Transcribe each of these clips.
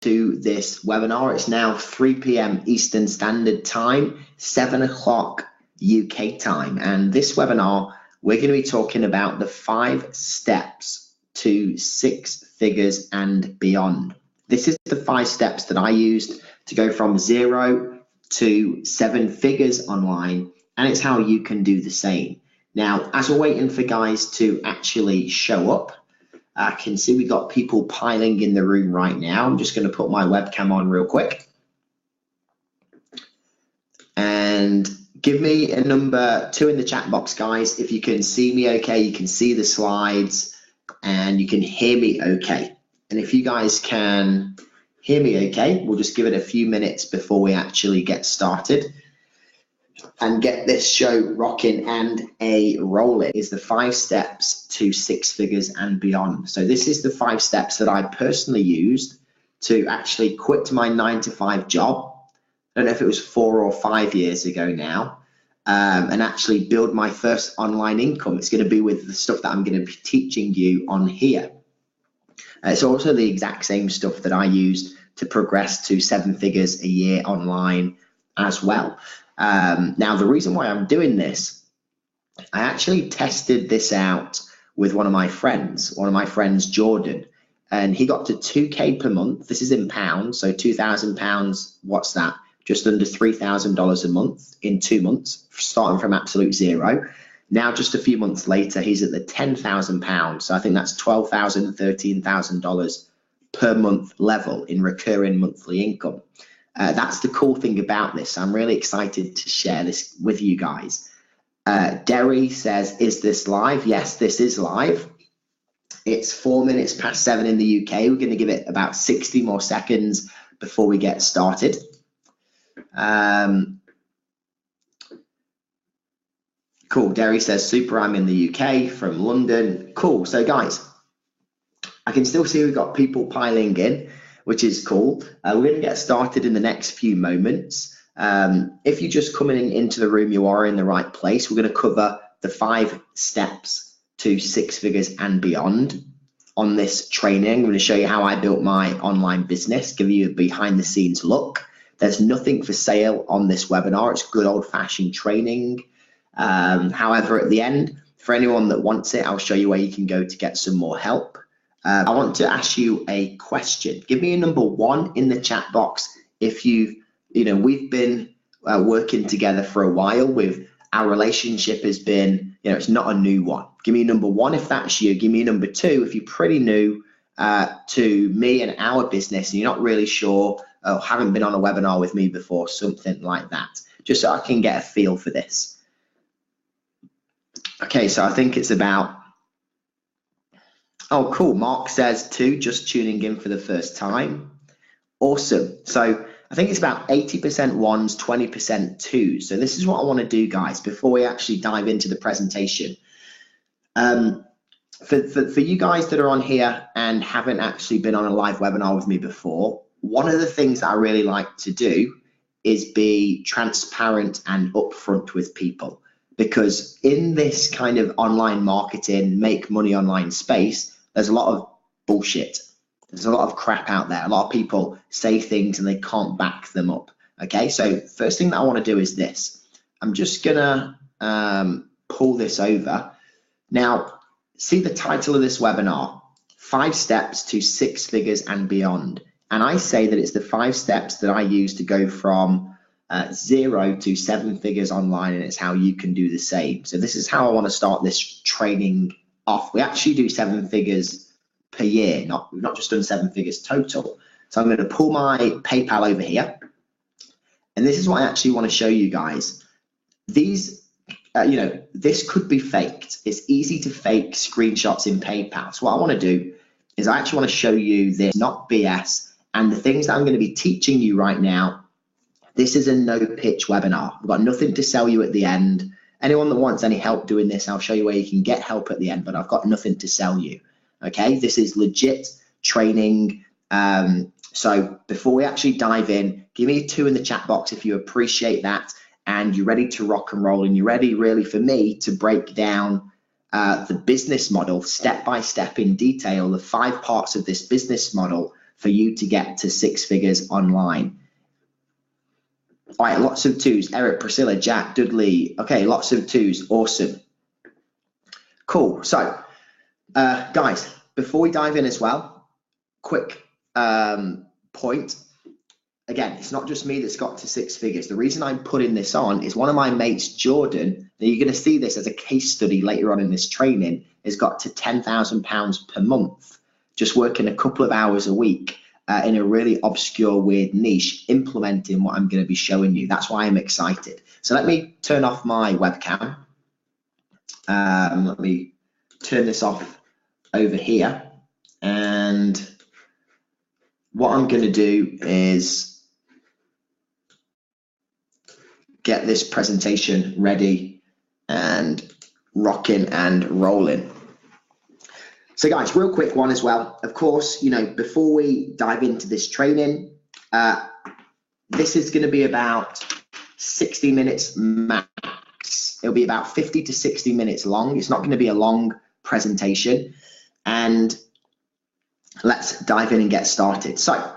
to this webinar. It's now 3 p.m. Eastern Standard Time, 7 o'clock UK time. And this webinar, we're going to be talking about the 5 steps to 6 figures and beyond. This is the 5 steps that I used to go from 0 to 7 figures online, and it's how you can do the same. Now, as we're waiting for guys to actually show up, I can see we got people piling in the room right now. I'm just going to put my webcam on real quick. And give me a number 2 in the chat box, guys. If you can see me okay, you can see the slides, and you can hear me okay. And if you guys can hear me okay, we'll just give it a few minutes before we actually get started and get this show rocking and rolling. Is the 5 steps to 6 figures and beyond. So this is the 5 steps that I personally used to actually quit my 9-to-5 job. I don't know if it was 4 or 5 years ago now, and actually build my first online income. It's going to be with the stuff that I'm going to be teaching you on here. It's also the exact same stuff that I used to progress to 7 figures a year online as well. Now, the reason why I'm doing this, I actually tested this out with one of my friends, Jordan, and he got to 2K per month. This is in pounds, so £2,000, what's that? Just under $3,000 a month in 2 months, starting from absolute zero. Now, just a few months later, he's at the £10,000. So I think that's $12,000, $13,000 per month level in recurring monthly income. That's the cool thing about this. I'm really excited to share this with you guys. Derry says, is this live? Yes, this is live. It's 4 minutes past 7 in the UK. We're going to give it about 60 more seconds before we get started. Cool. Derry says, super, I'm in the UK from London. Cool. So guys, I can still see we've got people piling in, which is cool. We're going to get started in the next few moments. If you're just coming into the room, you are in the right place. We're going to cover the 5 steps to 6 figures and beyond on this training. I'm going to show you how I built my online business, give you a behind the scenes look. There's nothing for sale on this webinar. It's good old fashioned training. However, at the end, for anyone that wants it, I'll show you where you can go to get some more help. I want to ask you a question. Give me a number 1 in the chat box if we've been working together for a while. With our relationship has been, it's not a new one. Give me a number 1 if that's you. Give me a number 2 if you're pretty new to me and our business and you're not really sure or haven't been on a webinar with me before, something like that, just so I can get a feel for this. Okay, so I think it's about, oh, cool. Mark says 2, just tuning in for the first time. Awesome. So I think it's about 80% 1s, 20% 2s. So this is what I want to do, guys, before we actually dive into the presentation. For you guys that are on here and haven't actually been on a live webinar with me before, one of the things that I really like to do is be transparent and upfront with people. Because in this kind of online marketing, make money online space, there's a lot of bullshit. There's a lot of crap out there. A lot of people say things and they can't back them up. Okay, so first thing that I want to do is this. I'm just gonna pull this over. Now, see the title of this webinar, 5 steps to 6 figures and beyond. And I say that it's the 5 steps that I use to go from 0 to 7 figures online, and it's how you can do the same. So this is how I want to start this training off. We actually do 7 figures per year, we've not just done 7 figures total. So I'm going to pull my PayPal over here, and this is what I actually want to show you guys. These, this could be faked. It's easy to fake screenshots in PayPal. So what I want to do is I actually want to show you this, not BS, and the things that I'm going to be teaching you right now. This is a no pitch webinar. I've got nothing to sell you at the end. Anyone that wants any help doing this, I'll show you where you can get help at the end, but I've got nothing to sell you. Okay, this is legit training. So before we actually dive in, give me a 2 in the chat box if you appreciate that and you're ready to rock and roll and you're ready really for me to break down the business model step by step in detail, the 5 parts of this business model for you to get to 6 figures online. All right, lots of twos. Eric, Priscilla, Jack, Dudley. Okay, lots of twos. Awesome. Cool. So, guys, before we dive in as well, quick point. Again, it's not just me that's got to 6 figures. The reason I'm putting this on is one of my mates, Jordan, and you're going to see this as a case study later on in this training, has got to £10,000 per month, just working a couple of hours a week in a really obscure, weird niche, implementing what I'm going to be showing you. That's why I'm excited. So let me turn off my webcam. Let me turn this off over here. And what I'm going to do is get this presentation ready and rocking and rolling. So guys, real quick one as well. Of course, before we dive into this training, this is going to be about 60 minutes max. It'll be about 50 to 60 minutes long. It's not going to be a long presentation. And let's dive in and get started. So,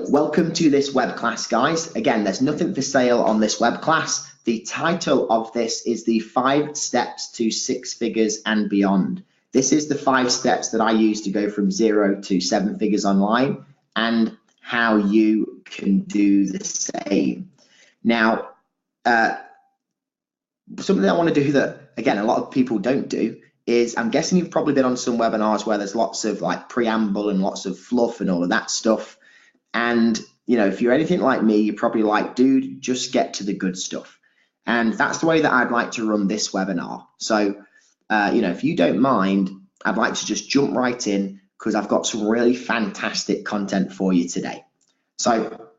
welcome to this web class, guys. Again, there's nothing for sale on this web class. The title of this is the 5 steps to 6 figures and beyond. This is the 5 steps that I use to go from 0 to 7 figures online and how you can do the same. Now, something I want to do that, again, a lot of people don't do is, I'm guessing you've probably been on some webinars where there's lots of like preamble and lots of fluff and all of that stuff. And, if you're anything like me, you're probably like, dude, just get to the good stuff. And that's the way that I'd like to run this webinar. So, if you don't mind, I'd like to just jump right in because I've got some really fantastic content for you today. So,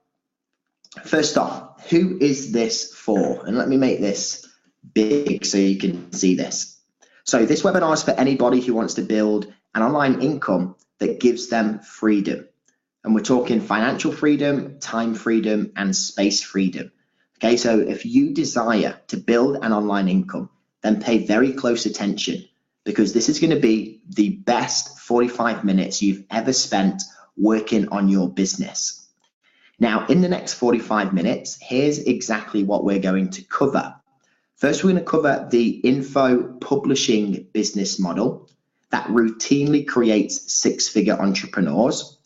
first off, who is this for? And let me make this big so you can see this. So, this webinar is for anybody who wants to build an online income that gives them freedom. And we're talking financial freedom, time freedom, and space freedom. Okay, so if you desire to build an online income, then pay very close attention because this is going to be the best 45 minutes you've ever spent working on your business. Now, in the next 45 minutes, here's exactly what we're going to cover. First, we're going to cover the info publishing business model that routinely creates 6-figure entrepreneurs.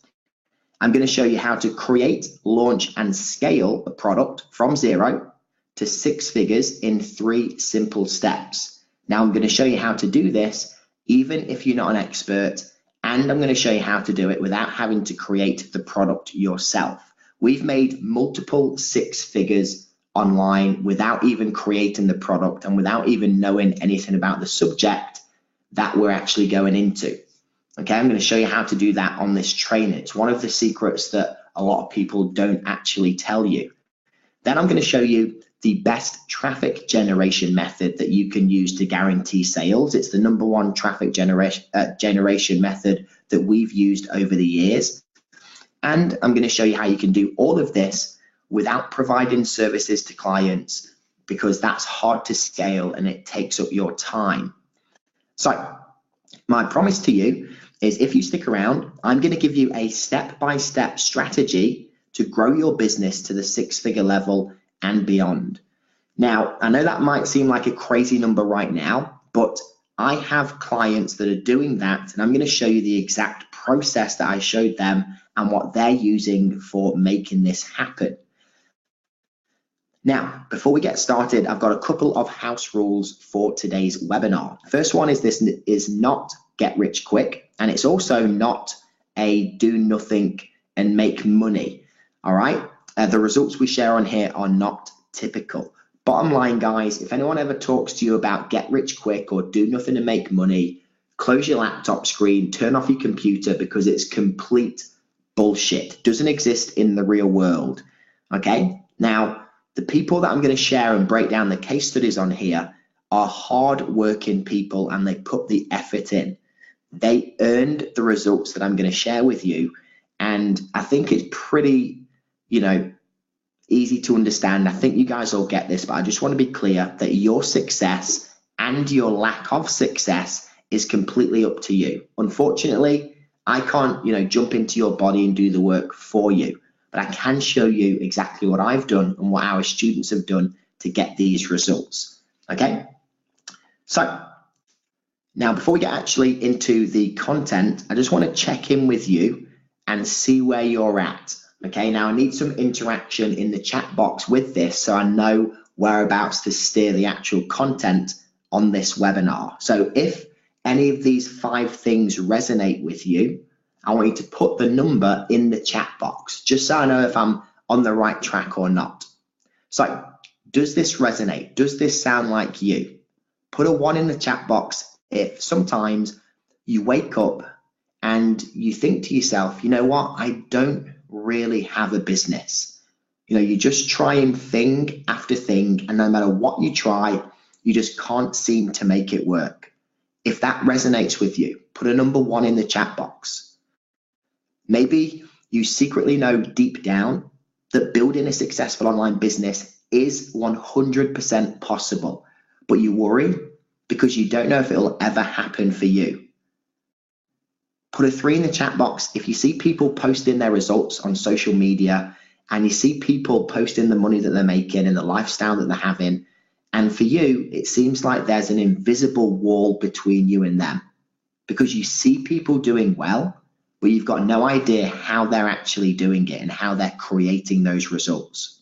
I'm going to show you how to create, launch, and scale a product from 0 to 6 figures in 3 simple steps. Now, I'm going to show you how to do this, even if you're not an expert, and I'm going to show you how to do it without having to create the product yourself. We've made multiple 6 figures online without even creating the product and without even knowing anything about the subject that we're actually going into. Okay, I'm going to show you how to do that on this training. It's one of the secrets that a lot of people don't actually tell you. Then I'm going to show you the best traffic generation method that you can use to guarantee sales. It's the #1 traffic generation method that we've used over the years. And I'm going to show you how you can do all of this without providing services to clients because that's hard to scale and it takes up your time. So, my promise to you is if you stick around, I'm going to give you a step-by-step strategy to grow your business to the 6-figure level and beyond. Now, I know that might seem like a crazy number right now, but I have clients that are doing that, and I'm going to show you the exact process that I showed them and what they're using for making this happen. Now, before we get started, I've got a couple of house rules for today's webinar. First one is this is not get rich quick, and it's also not a do nothing and make money. All right, the results we share on here are not typical. Bottom line, guys, if anyone ever talks to you about get rich quick or do nothing and make money, close your laptop screen, turn off your computer because it's complete bullshit. Doesn't exist in the real world. Okay, now the people that I'm going to share and break down the case studies on here are hard-working people and they put the effort in. They earned the results that I'm going to share with you. And I think it's pretty, easy to understand. I think you guys all get this, but I just want to be clear that your success and your lack of success is completely up to you. Unfortunately, I can't, jump into your body and do the work for you, but I can show you exactly what I've done and what our students have done to get these results. Okay? So now, before we get actually into the content, I just want to check in with you and see where you're at. Okay, now I need some interaction in the chat box with this so I know whereabouts to steer the actual content on this webinar. So if any of these 5 things resonate with you, I want you to put the number in the chat box, just so I know if I'm on the right track or not. So, does this resonate? Does this sound like you? Put a 1 in the chat box if sometimes you wake up and you think to yourself, you know what, I don't really have a business. You just try and thing after thing, and no matter what you try, you just can't seem to make it work. If that resonates with you, put a number 1 in the chat box. Maybe you secretly know deep down that building a successful online business is 100% possible, but you worry because you don't know if it'll ever happen for you. Put a 3 in the chat box if you see people posting their results on social media and you see people posting the money that they're making and the lifestyle that they're having, and for you, it seems like there's an invisible wall between you and them because you see people doing well, but you've got no idea how they're actually doing it and how they're creating those results.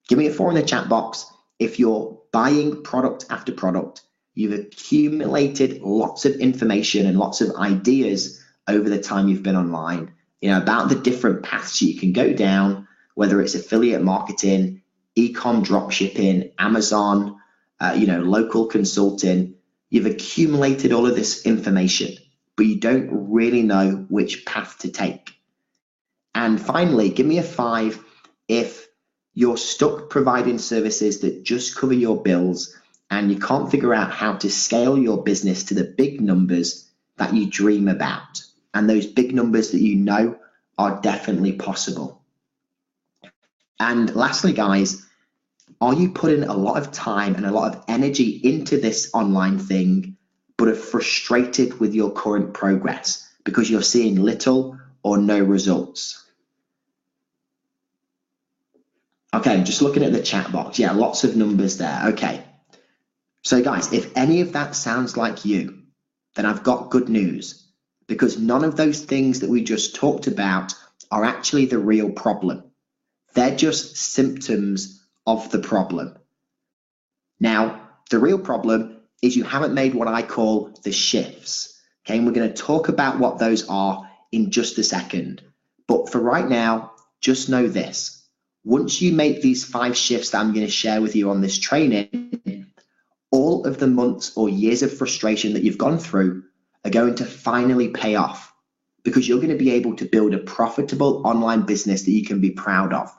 Give me a 4 in the chat box if you're buying product after product. You've accumulated lots of information and lots of ideas over the time you've been online, about the different paths you can go down, whether it's affiliate marketing, e-com dropshipping, Amazon, local consulting. You've accumulated all of this information, but you don't really know which path to take. And finally, give me a 5 if you're stuck providing services that just cover your bills and you can't figure out how to scale your business to the big numbers that you dream about, and those big numbers that you know are definitely possible. And lastly, guys, are you putting a lot of time and a lot of energy into this online thing, but are frustrated with your current progress because you're seeing little or no results? Okay, I'm just looking at the chat box. Yeah, lots of numbers there. Okay. So guys, if any of that sounds like you, then I've got good news, because none of those things that we just talked about are actually the real problem. They're just symptoms of the problem. Now, the real problem is you haven't made what I call the shifts. Okay, and we're going to talk about what those are in just a second. But for right now, just know this. Once you make these 5 shifts that I'm going to share with you on this training, all of the months or years of frustration that you've gone through are going to finally pay off, because you're going to be able to build a profitable online business that you can be proud of.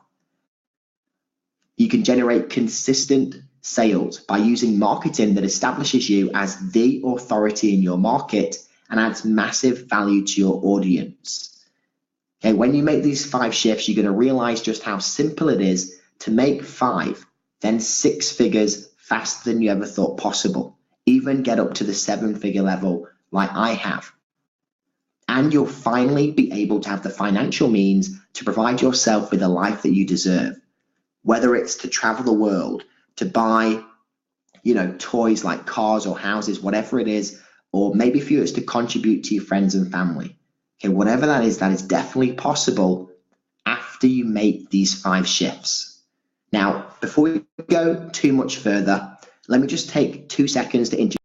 You can generate consistent sales by using marketing that establishes you as the authority in your market and adds massive value to your audience. Okay, when you make these 5 shifts, you're going to realize just how simple it is to make 5, then 6 figures faster than you ever thought possible. Even get up to the 7-figure level like I have. And you'll finally be able to have the financial means to provide yourself with a life that you deserve. Whether it's to travel the world, to buy, toys like cars or houses, whatever it is, or maybe for you it's to contribute to your friends and family. Okay, whatever that is definitely possible after you make these 5 shifts. Now, before we go too much further, let me just take 2 seconds to introduce